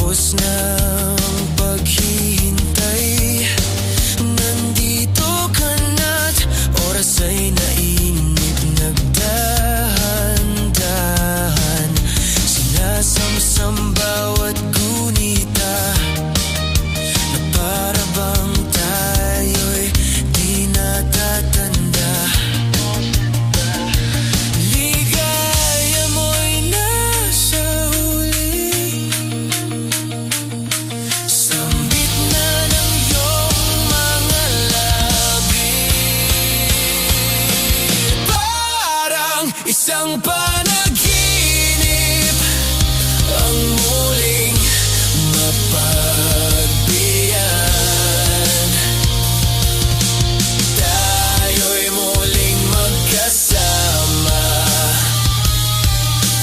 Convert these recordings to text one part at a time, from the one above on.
Pagkatapos ng paghihintay, nandito ka na't oras ay nainip. Nagdahan-dahan, sinasam-sam bawat gunita, na para bang tayo'y di natatanda. Ligaya mo'y nasa huli, sambit na ng iyong mga labi. Parang isang panaginip ang muling mapagbiyan. Tayo'y muling magkasama,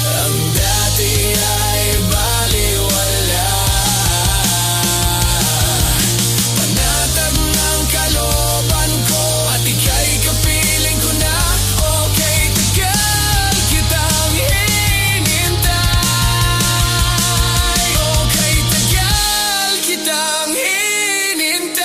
ang dati ay baliwala. Panatag ng kalooban ko at ika'y kapiling ko na. Okay, tagal kitang hinintay. Okay, tagal kitang hinintay.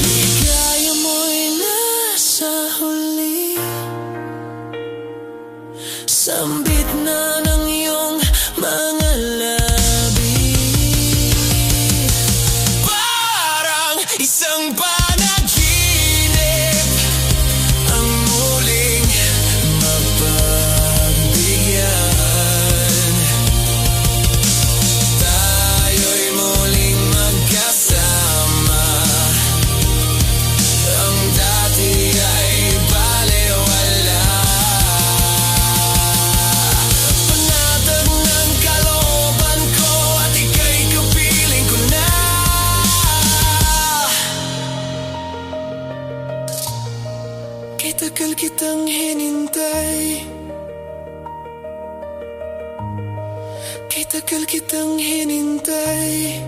Ligaya mo'y nasa huli, sambit na ng iyong mga labi. Parang isang panaginip ang muling mapagbigyan. Tayo'y muling magkasama, ang dati ay baliwala. Panatag ng kalooban ko at ika'y kapiling ko na. Kay tagal kitang hinintay, kay tagal kitang hinintay.